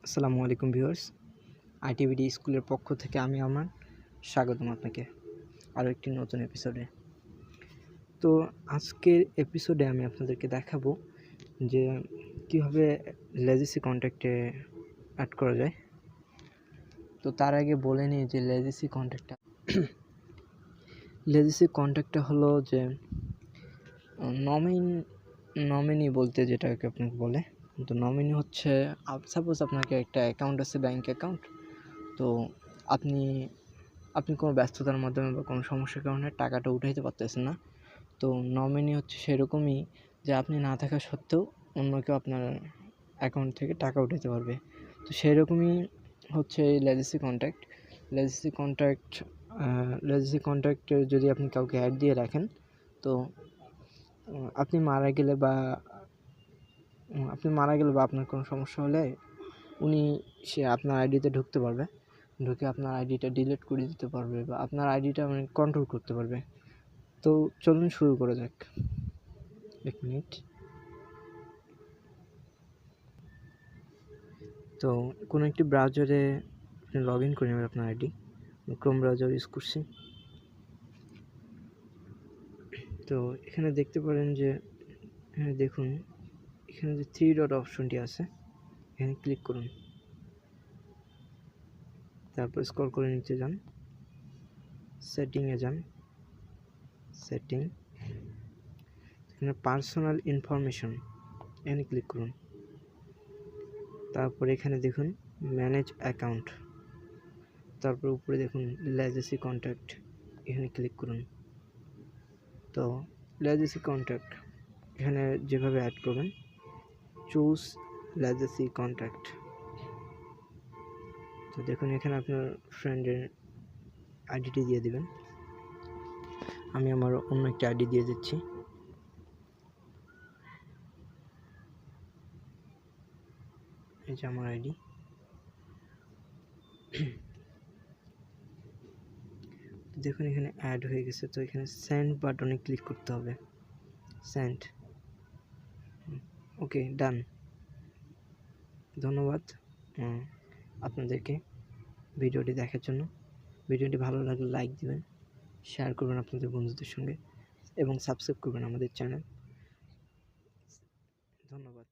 আসসালামু আলাইকুম ভিউয়ার্স, আইটিভিডি স্কুলের পক্ষ থেকে আমি আমার স্বাগতম আপনাকে আরও একটি নতুন এপিসোডে। তো আজকের এপিসোডে আমি আপনাদেরকে দেখাবো যে কীভাবে লেজেসি কন্ট্যাক্টে অ্যাড করা যায়। তো তার আগে বলে নিই যে লেজেসি কন্ট্যাক্টটা হলো যে নমিনি বলতে যেটাকে আপনাকে বলে। তো নমিনি হচ্ছে সাপোজ আপনাকে একটা অ্যাকাউন্ট আছে, ব্যাঙ্ক অ্যাকাউন্ট। তো আপনি কোনো ব্যস্ততার মাধ্যমে বা কোনো সমস্যার কারণে টাকাটা উঠাইতে পারতেছেন না। তো নমিনি হচ্ছে সেরকমই যে আপনি না থাকা সত্ত্বেও অন্য কেউ আপনার অ্যাকাউন্ট থেকে টাকা উঠাতে পারবে। তো সেরকমই হচ্ছে এই লেজেসি কন্ট্যাক্টে যদি আপনি কাউকে অ্যাড দিয়ে রাখেন, তো আপনি মারা গেলে বা আপনার কোনো সমস্যা হলে সে আপনার আইডিতে ঢুকতে পারবে, ঢুকে আপনার আইডিটা ডিলিট করে দিতে পারবে বা আপনার আইডিটা কন্ট্রোল করতে পারবে। তো চলুন শুরু করা যাক। 1 মিনিট। তো কোনো একটি ব্রাউজারে আপনি লগ ইন করে নেবেন আপনার আইডি। ক্রোম ব্রাউজার ইউজ করছি। তো এখানে দেখতে পারেন যে দেখুন এখানে যে 3 ডট অপশনটি আছে, এখানে ক্লিক করুন। তারপর স্ক্রল করে নিচে যান, সেটিংয়ে যান, সেটিং, এখানে পার্সোনাল ইনফরমেশন, এখানে ক্লিক করুন। তারপর এখানে দেখুন ম্যানেজ অ্যাকাউন্ট, তারপর উপরে দেখুন লেজেসি কন্ট্যাক্ট, এখানে ক্লিক করুন। তো লেজেসি কন্ট্যাক্ট এখানে যেভাবে অ্যাড করবেন, চুজ লেজেসি কন্ট্যাক্ট। তো দেখুন এখানে আপনার ফ্রেন্ডের আইডিটি দিয়ে দিবেন। আমি আমার অন্য একটা আইডি দিয়ে দিচ্ছি। এই যে আমার আইডি। দেখুন এখানে অ্যাড হয়ে গেছে। তো এখানে সেন্ড বাটনে ক্লিক করতে হবে, সেন্ড। ওকে, ডান। ধন্যবাদ আপনাদেরকে ভিডিওটি দেখার জন্য। ভিডিওটি ভালো লাগলে লাইক দিবেন, শেয়ার করবেন আপনাদের বন্ধুদের সঙ্গে এবং সাবস্ক্রাইব করবেন আমাদের চ্যানেল। ধন্যবাদ।